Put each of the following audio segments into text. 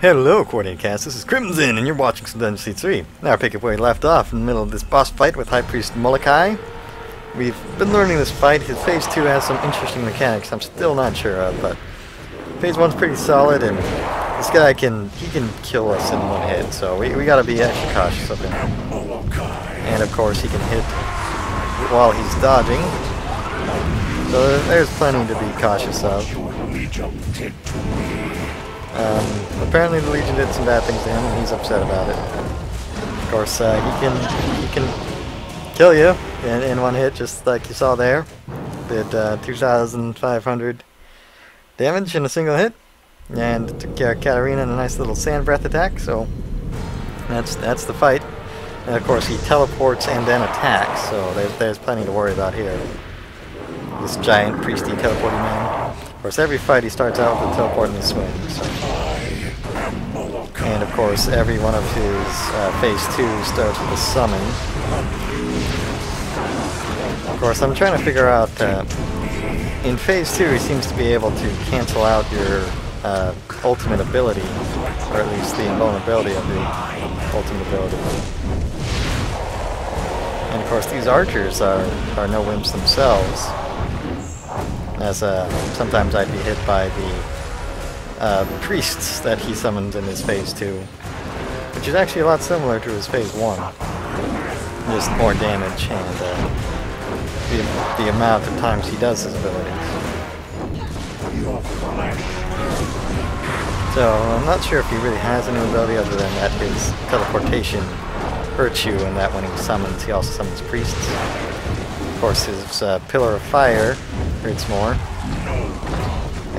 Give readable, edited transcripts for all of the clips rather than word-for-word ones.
Hello, Coordinate Cast. This is Crimson, and you're watching some Dungeon Siege 3. Now, pick up where we left off in the middle of this boss fight with High Priest Molokai. We've been learning this fight. His Phase 2 has some interesting mechanics I'm still not sure of, but Phase 1's pretty solid, and this guy can kill us in one hit, so we gotta be extra cautious of him. And of course, he can hit while he's dodging, so there's plenty to be cautious of. Apparently the Legion did some bad things to him, and he's upset about it. Of course, he can kill you in one hit, just like you saw there. Did 2,500 damage in a single hit, and took care of Katarina in a nice little sand breath attack. So that's the fight. And of course, he teleports and then attacks, so there's plenty to worry about here. This giant priesty teleporting man. Of course, every fight he starts out with a teleport and a swing. So. And of course, every one of his Phase 2 starts with a summon. Of course, I'm trying to figure out, in Phase 2 he seems to be able to cancel out your ultimate ability, or at least the invulnerability of the ultimate ability. And of course, these archers are no wimps themselves, as sometimes I'd be hit by the priests that he summoned in his Phase 2, which is actually a lot similar to his Phase 1. Just more damage and the amount of times he does his abilities. So I'm not sure if he really has any ability other than that his teleportation hurts you, and that when he summons, he also summons priests. Of course, his Pillar of Fire hurts more.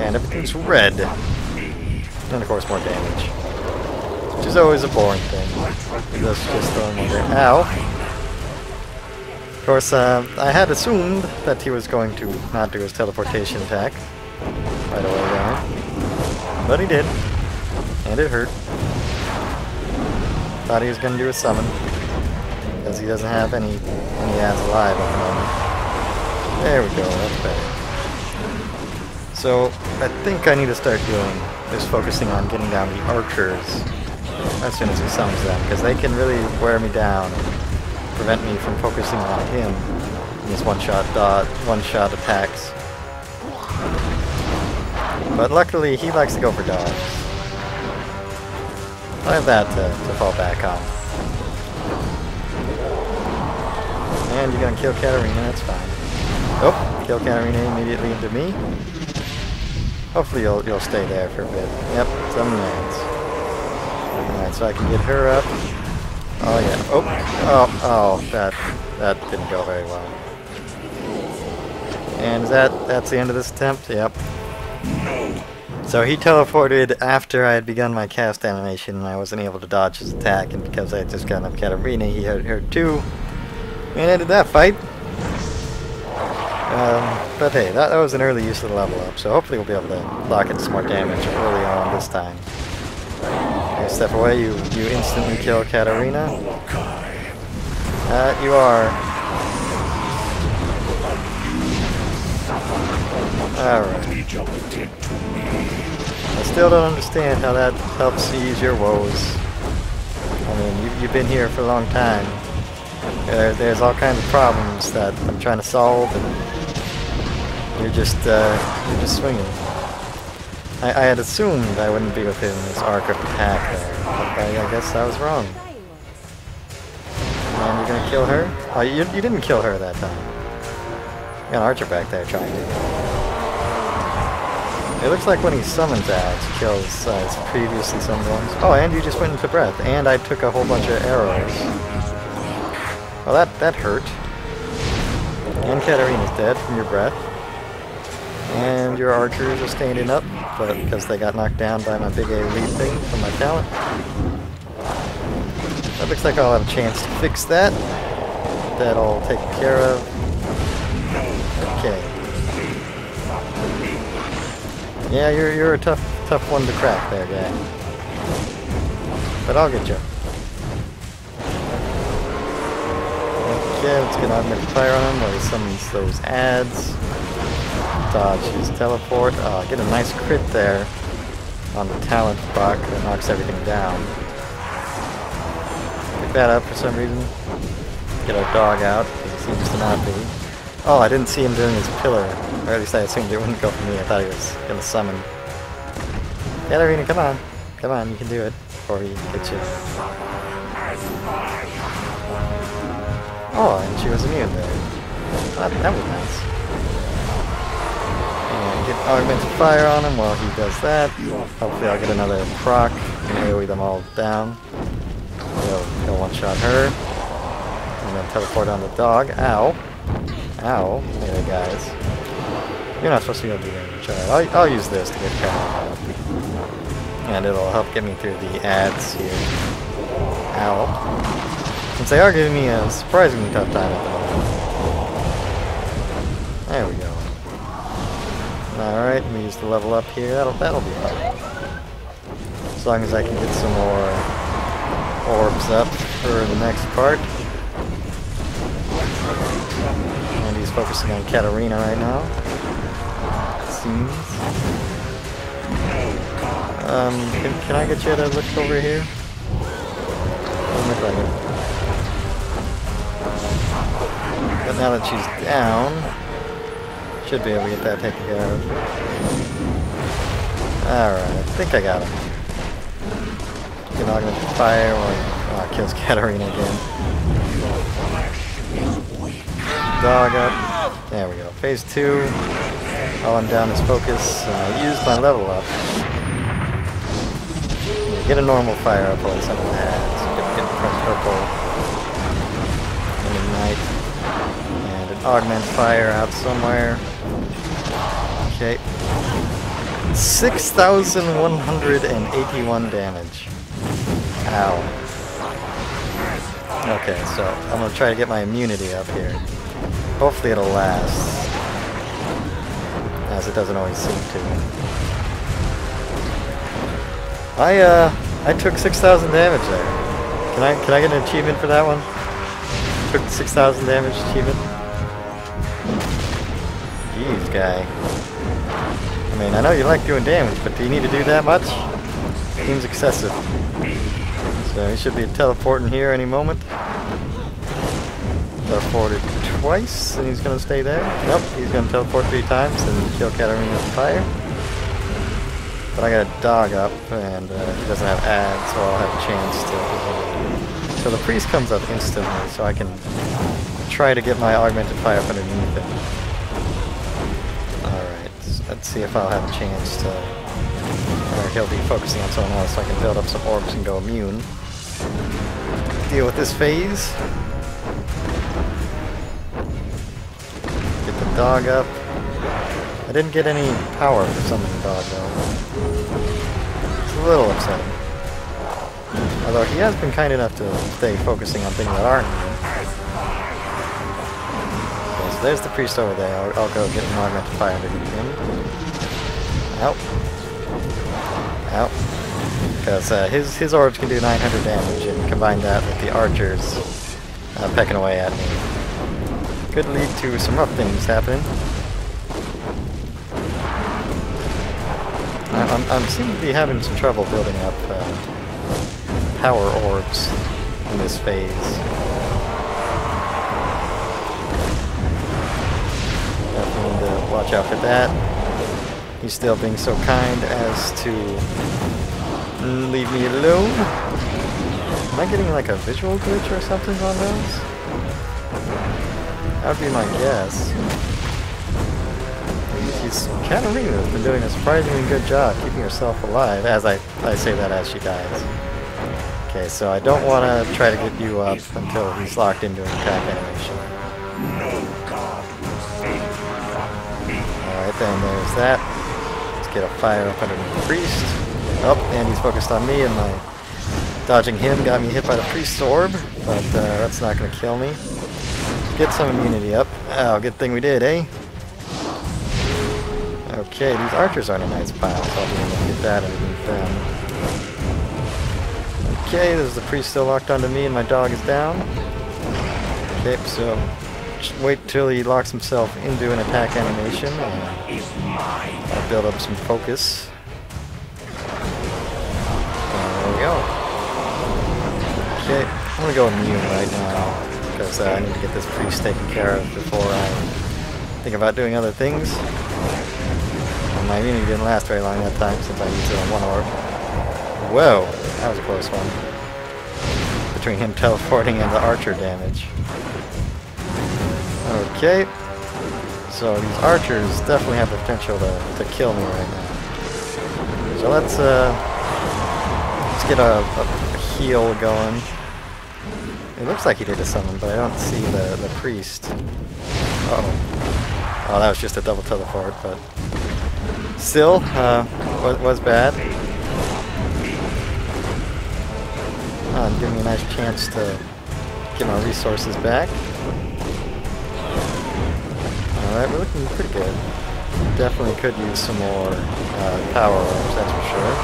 And everything's red. And of course more damage. Which is always a boring thing. That's just throwing me there. Ow! Of course, I had assumed that he was going to not do his teleportation attack right away there. But he did. And it hurt. Thought he was going to do a summon. Because he doesn't have any ads alive at the moment. There we go, that's better. So, I think I need to start doing is focusing on getting down the archers as soon as he summons them, because they can really wear me down and prevent me from focusing on him in his one-shot attacks. But luckily, he likes to go for dodge. I have that to fall back on. And you're gonna kill Katarina, that's fine. Oh, kill Katarina immediately into me. Hopefully you'll stay there for a bit. Yep, some lands. Alright, so I can get her up. Oh yeah. Oh, that didn't go very well. And that's the end of this attempt? Yep. So he teleported after I had begun my cast animation, and I wasn't able to dodge his attack, and because I had just gotten up Katarina, he hurt her too. And ended that fight. But hey, that was an early use of the level up, so hopefully we'll be able to lock in some more damage early on this time. Okay, step away, you instantly kill Katarina. You are. Alright. I still don't understand how that helps ease your woes. I mean, you've been here for a long time. There's all kinds of problems that I'm trying to solve, and you're just swinging. I had assumed I wouldn't be within this arc of attack there, but I guess I was wrong. And you're gonna kill her? Oh, you didn't kill her that time. You got an archer back there trying to. It looks like when he summons ads, he kills his previously summoned ones. Oh, and you just went into breath, and I took a whole bunch of arrows. Well, that hurt. And Katarina's dead from your breath. And your archers are standing up, but because they got knocked down by my big AoE thing from my talent. That looks like I'll have a chance to fix that. That'll take care of. Okay. Yeah, you're a tough one to crack there, guy. But I'll get you. Okay, let's get automatic fire on him while he summons those ads. Dodge his teleport. Get a nice crit there. on the talent proc that knocks everything down. Pick that up for some reason. Get our dog out, because he seems to not be. Oh, I didn't see him doing his pillar. Or at least I assumed it wouldn't go for me. I thought he was going to summon. Katarina, come on. Come on, you can do it before he gets you. Oh, and she was immune there. That was nice. And get augmented fire on him while he does that. Hopefully I'll get another proc and AoE them all down. He'll one-shot her. And then teleport on the dog. Ow. Ow. Anyway, guys. You're not supposed to be able to do damage. Alright, I'll use this to get Katarina up. And it'll help get me through the ads here. Ow. Since they are giving me a surprisingly tough time at the moment. There we go. Alright, let me use the level up here. That'll be fine. As long as I can get some more orbs up for the next part. And he's focusing on Katarina right now. It seems. Can I get you to look over here? But now that she's down, should be able to get that taken care of. Alright, I think I got him. Get augmented fire or kills Katarina again. Dog up. There we go. Phase 2. While I'm down his focus, use my level up. Get a normal fire up while some of the ads. Get from purple. And ignite. And an augment fire out somewhere. Okay. 6,181 damage. Ow. Okay, so I'm gonna try to get my immunity up here. Hopefully it'll last. As it doesn't always seem to. I took 6,000 damage there. Can I get an achievement for that one? Took 6,000 damage achievement. Jeez, guy. I mean, I know you like doing damage, but do you need to do that much? Seems excessive. So he should be teleporting here any moment. Teleported twice, and he's gonna stay there. Nope, he's gonna teleport 3 times and kill Katarina with fire. But I got a dog up, and he doesn't have ads, so I'll have a chance to... So the priest comes up instantly, so I can try to get my augmented fire up underneath him. Alright, let's see if I'll have a chance to... Or he'll be focusing on someone else, so I can build up some orbs and go immune. Deal with this phase. Get the dog up. I didn't get any power for summoning the dog, though. It's a little upsetting. Although he has been kind enough to stay focusing on things that aren't new. Okay, so there's the priest over there. I'll go get an augmented fire underneath him. Ow. Ow. Because his orbs can do 900 damage, and combine that with the archers pecking away at me. Could lead to some rough things happening. I seem to be having some trouble building up power orbs in this phase. Definitely need to watch out for that. He's still being so kind as to leave me alone. Am I getting like a visual glitch or something on those? That would be my guess. Katarina's been doing a surprisingly good job keeping herself alive, as I say that as she dies. Okay, so I don't want to try to get you up until he's locked into an attack animation. Alright, then there's that. Let's get a fire up underneath the priest. Oh, and he's focused on me, and my dodging him got me hit by the priest's orb, but that's not going to kill me. Get some immunity up. Oh, good thing we did, eh? Okay, these archers are in a nice pile, so I'll be able to get that underneath them. Okay, there's the priest still locked onto me and my dog is down. Okay, so just wait till he locks himself into an attack animation and I'll build up some focus. go. Okay, I'm gonna go immune right now because I need to get this priest taken care of before I think about doing other things. And my immunity didn't last very long that time since I used it on one orb. Whoa, that was a close one. Between him teleporting and the archer damage. Okay, so these archers definitely have the potential to kill me right now. So let's get a heal going. It looks like he did a summon, but I don't see the priest. Uh-oh. Oh, that was just a double teleport, but still, was bad. Give me a nice chance to get my resources back. Alright, we're looking pretty good. Definitely could use some more power orbs, that's for sure.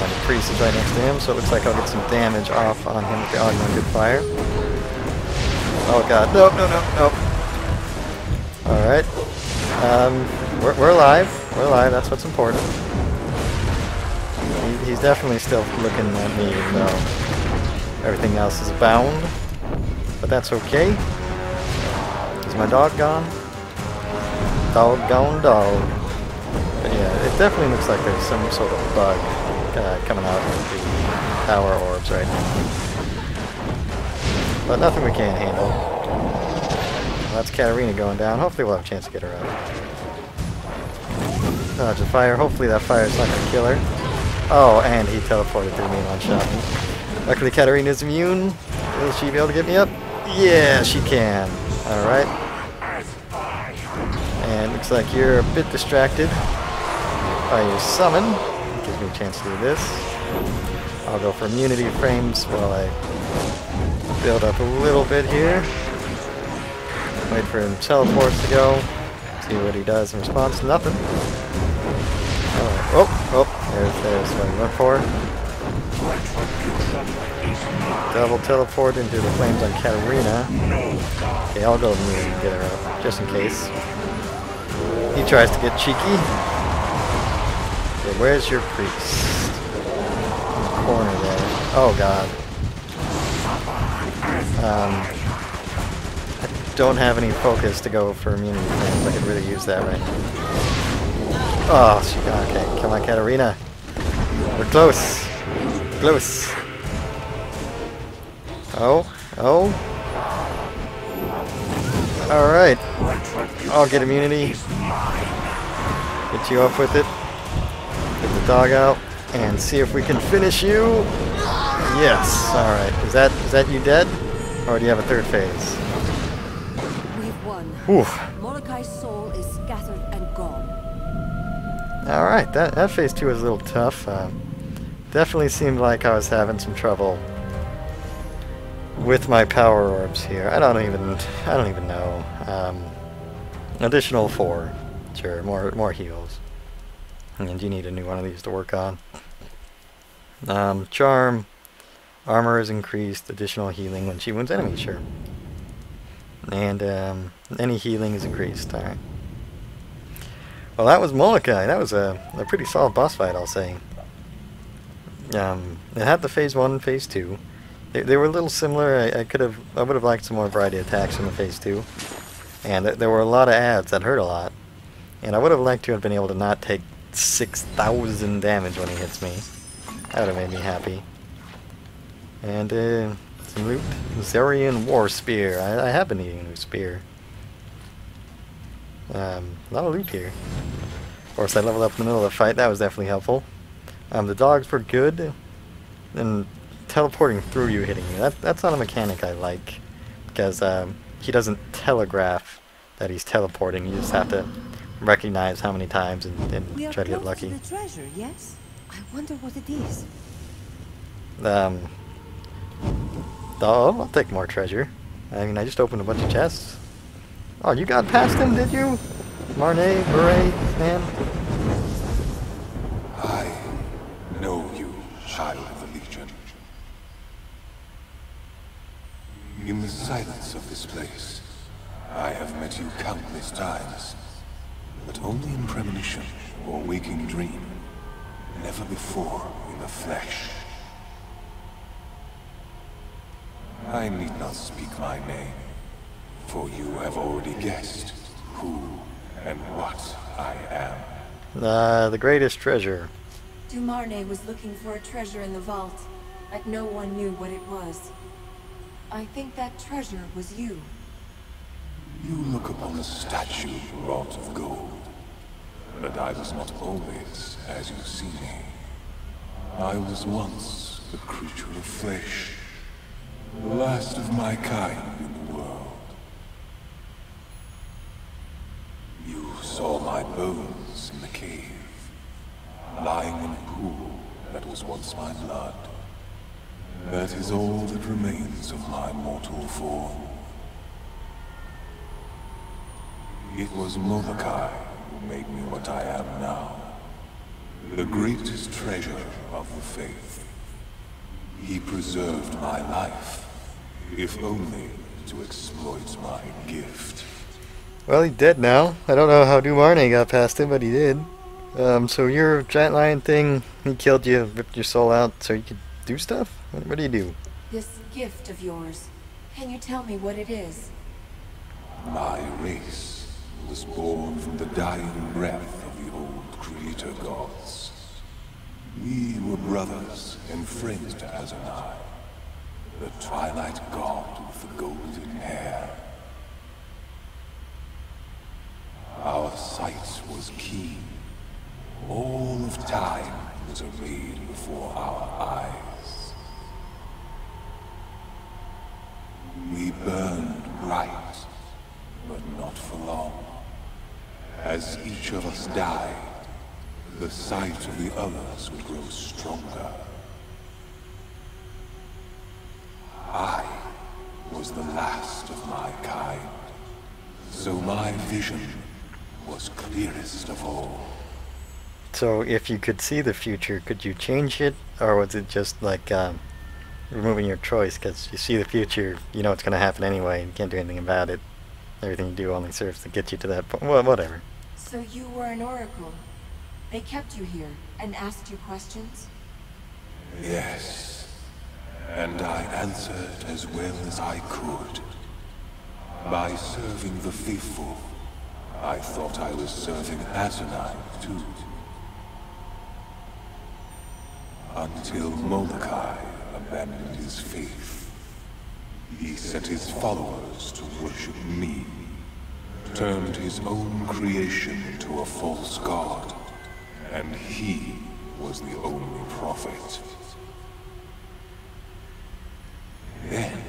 The priest is right next to him, so it looks like I'll get some damage off on him with the augmented fire. Oh god, no. Alright. We're alive. We're alive, that's what's important. He's definitely still looking at me, even though everything else is bound. But that's okay. Is my dog gone? Doggone dog. But yeah, it definitely looks like there's some sort of bug coming out of the power orbs right now. But nothing we can't handle. Well, that's Katarina going down. Hopefully we'll have a chance to get her out. Dodge the fire. Hopefully that fire is not going to kill her. Oh, and he teleported through me and one-shot me. Luckily Katarina's immune. Will she be able to get me up? Yeah, she can. Alright. And looks like you're a bit distracted by your summon. Gives me a chance to do this. I'll go for immunity frames while I build up a little bit here. Wait for him teleports to go. See what he does in response. Nothing. Oh, there's what I went for. Double teleport into the flames on Katarina. Okay, I'll go immune and get her up, just in case. He tries to get cheeky. Okay, where's your priest? In the corner there. Oh god. I don't have any focus to go for immunity frames. I could really use that right now. Oh, she got okay. Come on, Katarina. We're close. Close. Oh. Alright. I'll get immunity. Get you up with it. Get the dog out. And see if we can finish you. Yes. Alright. Is that you dead? Or do you have a third phase? We've won. Oof. Molochai's soul is scattered and gone. Alright, that phase 2 was a little tough. Definitely seemed like I was having some trouble with my power orbs here. I don't even know. Additional 4. Sure, more heals. And you need a new one of these to work on. Charm. Armor is increased. Additional healing when she wounds enemies, sure. And any healing is increased. Alright. Well, that was Molokai. That was a pretty solid boss fight, I'll say. It had the phase 1 and phase 2. They were a little similar. I would have liked some more variety of attacks in the phase 2. And there were a lot of adds that hurt a lot. And I would have liked to have been able to not take 6,000 damage when he hits me. That would have made me happy. And some loot. Zerian War Spear. I have been needing a new spear. A lot of loot here. Of course, I leveled up in the middle of the fight. That was definitely helpful. The dogs were good. And teleporting through you, hitting you. That's not a mechanic I like. Because he doesn't telegraph that he's teleporting. You just have to recognize how many times and try to get lucky. To the treasure, yes? I wonder what it is. I'll take more treasure. I mean, I just opened a bunch of chests. Oh, you got past him, did you? Marne, Beret, man? I know you, child of the Legion. In the silence of this place, I have met you countless times, but only in premonition or waking dream. never before in the flesh. I need not speak my name, for you have already guessed who and what I am. The greatest treasure. Dumarne was looking for a treasure in the vault, but no one knew what it was. I think that treasure was you. You look upon a statue wrought of gold, but I was not always as you see me. I was once a creature of flesh, the last of my kind in the world. You saw my bones in the cave, lying in a pool that was once my blood. That is all that remains of my mortal form. It was Molokai who made me what I am now. The greatest treasure of the faith. He preserved my life, if only to exploit my gift. Well, he's dead now. I don't know how Dumarne got past him, but he did. So your giant lion thing, he killed you, ripped your soul out so you could do stuff? What do you do? This gift of yours, can you tell me what it is? My race was born from the dying breath of the old creator gods. We were brothers and friends to Azanai, the twilight god with the golden hair. Our sight was keen. All of time was arrayed before our eyes. We burned bright, but not for long. As each of us died, the sight of the others would grow stronger. I was the last of my kind, so my vision was clearest of all. So if you could see the future, could you change it? Or was it just like removing your choice? Because you see the future, you know it's going to happen anyway, and you can't do anything about it. Everything you do only serves to get you to that point. Well, whatever. So you were an oracle. They kept you here and asked you questions? Yes, and I answered as well as I could. By serving the faithful, I thought I was serving Azanai too. Until Molokai abandoned his faith. He set his followers to worship me, turned his own creation into a false god, and he was the only prophet. Then,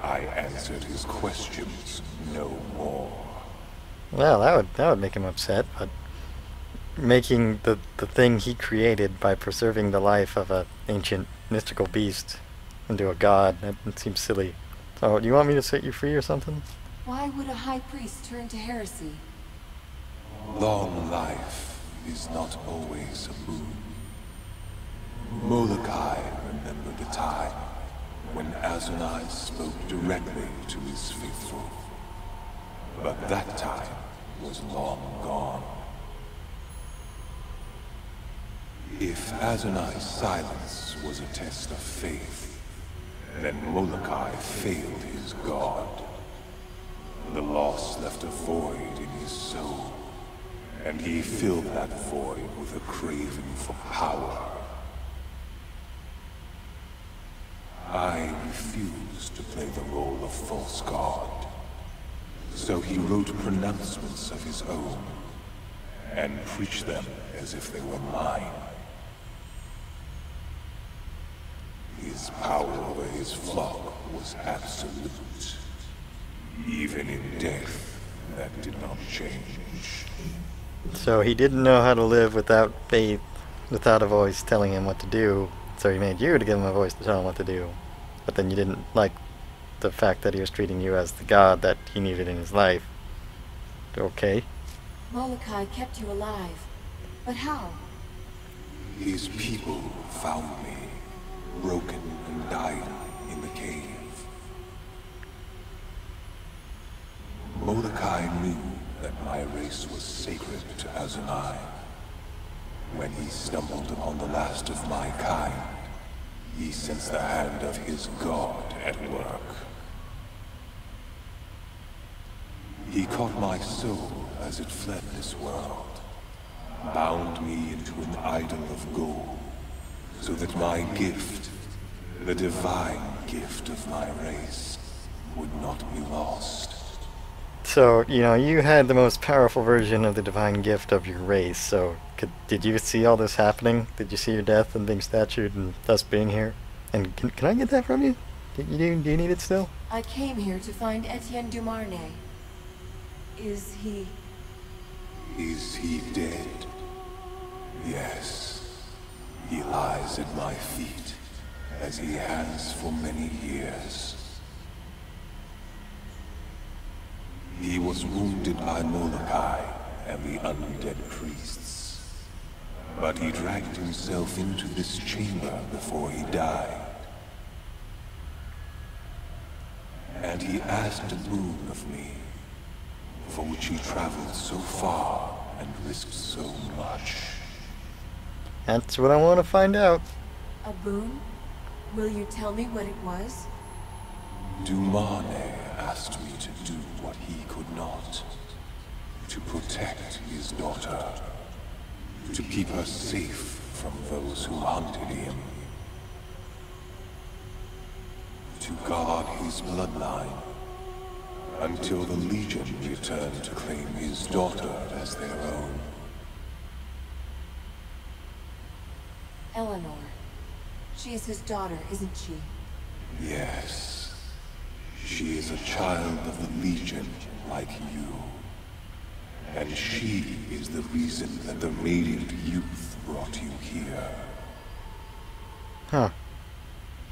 I answered his questions no more. Well, that would make him upset, but making the thing he created by preserving the life of an ancient mystical beast into a god, that seems silly. So, do you want me to set you free or something? Why would a high priest turn to heresy? Long life is not always a boon. Molokai remembered the time when Azanai spoke directly to his faithful. But that time was long gone. If Azanai's silence was a test of faith, then Molokai failed his god. The loss left a void in his soul, and he filled that void with a craving for power. I refused to play the role of false god, so he wrote pronouncements of his own, and preached them as if they were mine. His power over his flock was absolute. Even in death, that did not change. So he didn't know how to live without faith, without a voice telling him what to do, so he made you to give him a voice to tell him what to do. But then you didn't like the fact that he was treating you as the god that he needed in his life. Okay. Molokai kept you alive. But how? His people found me, broken and dying in the cave. Molokai knew that my race was sacred to Azanai. When he stumbled upon the last of my kind, he sensed the hand of his god at work. He caught my soul as it fled this world, bound me into an idol of gold, so that my gift, the divine gift of my race, would not be lost. So, you know, you had the most powerful version of the divine gift of your race, so did you see all this happening? Did you see your death and being statued and us being here? And can I get that from you? Do you need it still? I came here to find Etienne du Marnet. Is he... Is he dead? Yes. He lies at my feet, as he has for many years. He was wounded by Molokai and the undead priests. But he dragged himself into this chamber before he died. And he asked a boon of me, for which he traveled so far and risked so much. That's what I want to find out. a boon? Will you tell me what it was? Du Marnet asked me to do what he could not. To protect his daughter. To keep her safe from those who hunted him. To guard his bloodline. Until the Legion returned to claim his daughter as their own. Eleanor. She is his daughter, isn't she? Yes. She is a child of the Legion, like you. And she is the reason that the Radiant Youth brought you here. Huh.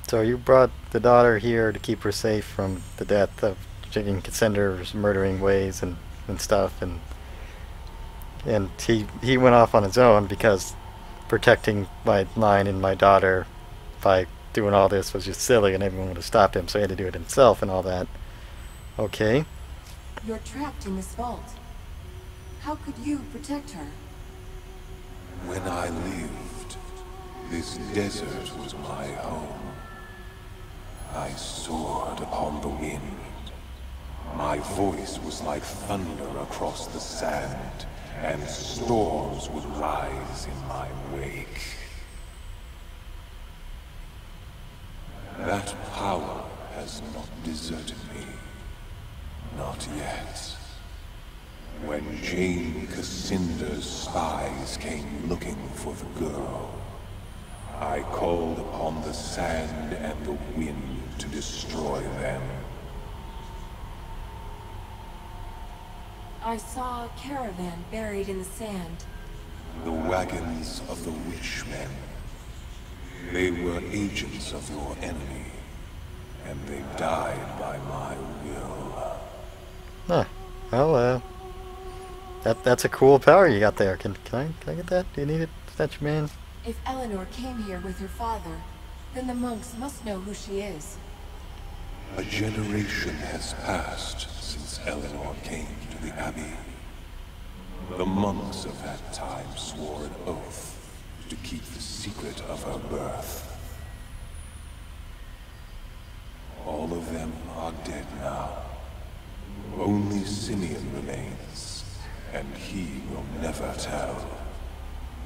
So you brought the daughter here to keep her safe from the death of Jigging Cassender's murdering ways and stuff, and he went off on his own because protecting my line and my daughter by doing all this was just silly and everyone would have stopped him, so he had to do it himself and all that. Okay. You're trapped in this vault. How could you protect her? When I lived, this desert was my home. I soared upon the wind. My voice was like thunder across the sand, and storms would rise in my wake. That power has not deserted me. Not yet. When Jane Cassinder's spies came looking for the girl, I called upon the sand and the wind to destroy them. I saw a caravan buried in the sand. The wagons of the Witchmen. They were agents of your enemy, and they died by my will. Huh. Well, that's a cool power you got there. Can I get that? Do you need it, Statue Man? If Eleanor came here with her father, then the monks must know who she is. A generation has passed since Eleanor came to the Abbey. The monks of that time swore an oath to keep the secret of her birth. All of them are dead now. Only Simeon remains, and he will never tell.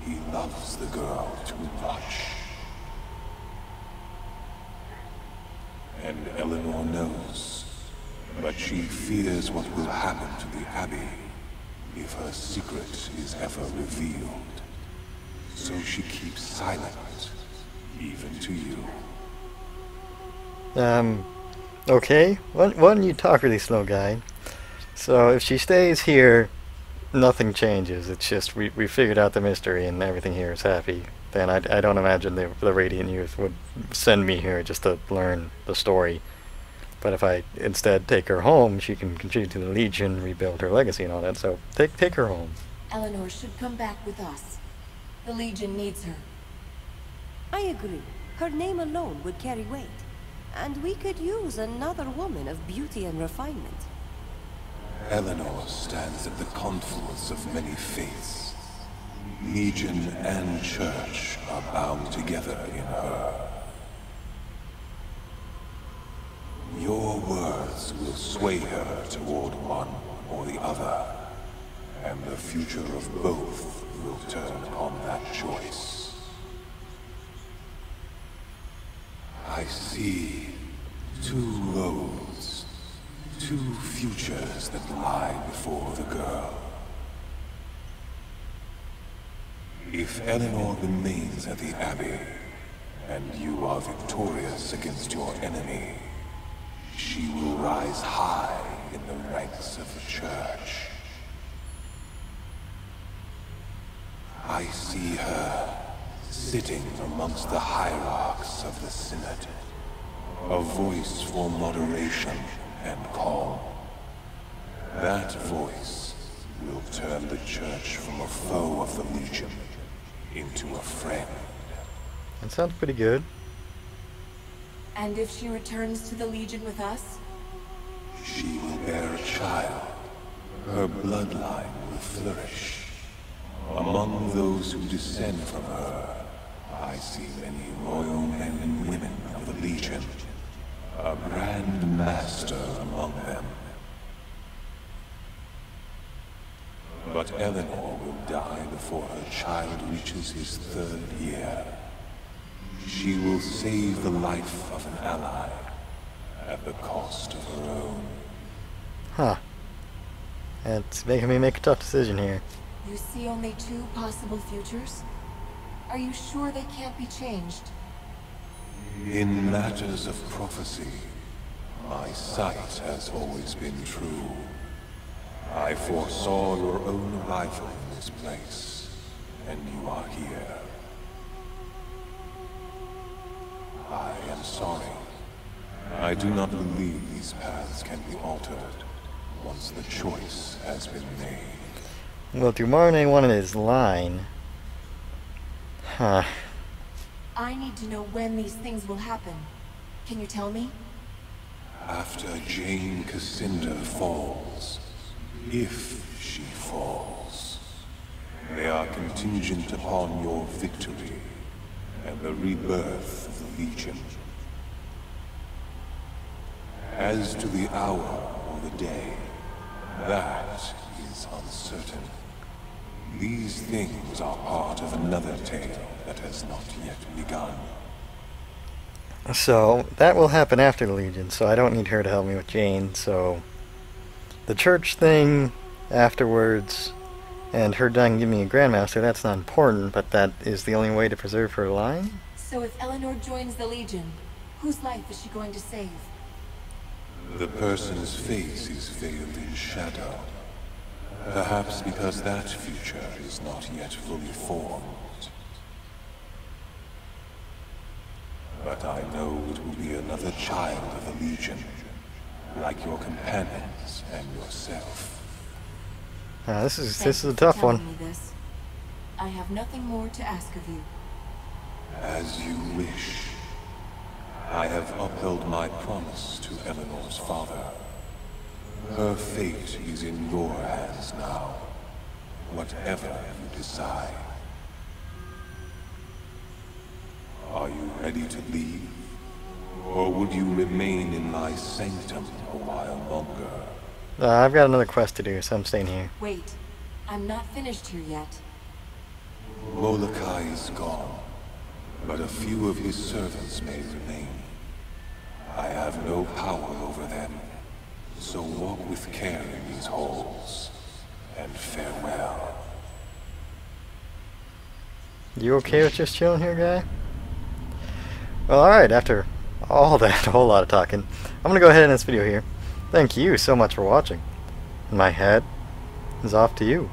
He loves the girl too much. And Eleanor knows, but she fears what will happen to the Abbey if her secret is ever revealed. So she keeps silent, even to you. Okay. One, you talk really slow, guy. So if she stays here, nothing changes. It's just we figured out the mystery and everything here is happy. Then I don't imagine the Radiant Youth would send me here just to learn the story. But if I instead take her home, she can contribute to the Legion, rebuild her legacy and all that. So take her home. Eleanor should come back with us. The Legion needs her. I agree. Her name alone would carry weight. And we could use another woman of beauty and refinement. Eleanor stands at the confluence of many faiths. Legion and Church are bound together in her. Your words will sway her toward one or the other, and the future of both will turn upon that choice. I see two roads, two futures that lie before the girl. If Eleanor remains at the Abbey, and you are victorious against your enemy, she will rise high in the ranks of the Church. I see her sitting amongst the hierarchs of the Synod, a voice for moderation and calm. That voice will turn the Church from a foe of the Legion into a friend. That sounds pretty good. And if she returns to the Legion with us? She will bear a child. Her bloodline will flourish. Among those who descend from her, I see many royal men and women of the Legion. A Grand Master among them. But Eleanor will die before her child reaches his 3rd year. She will save the life of an ally at the cost of her own. Huh. It's making me make a tough decision here. You see only 2 possible futures? Are you sure they can't be changed? In matters of prophecy, my sight has always been true. I foresaw your own arrival in this place, and you are here. I am sorry. I do not believe these paths can be altered once the choice has been made. Well, Dumarne wanted his line. Huh. I need to know when these things will happen. Can you tell me? After Jane Cassinda falls, if she falls, they are contingent upon your victory and the rebirth of the Legion. As to the hour or the day, that is uncertain. These things are part of another tale that has not yet begun. So, that will happen after the Legion, so I don't need her to help me with Jane, so... The church thing afterwards, and her dying giving me a Grandmaster, that's not important, but that is the only way to preserve her line? So if Eleanor joins the Legion, whose life is she going to save? The person's face is veiled in shadow. Perhaps because that future is not yet fully formed. But I know it will be another child of the Legion, like your companions and yourself. This is Thank a you for tough telling one. me this. I have nothing more to ask of you. As you wish. I have upheld my promise to Eleanor's father. Her fate is in your hands now, whatever you decide. Are you ready to leave? Or would you remain in my sanctum a while longer? I've got another quest to do, so I'm staying here. Wait, I'm not finished here yet. Molokai is gone, but a few of his servants may remain. I have no power over them, so walk with care in these halls, and farewell. You okay with just chilling here, guy? Well, alright, after all that, a whole lot of talking, I'm gonna go ahead and end this video here. Thank you so much for watching. My hat is off to you.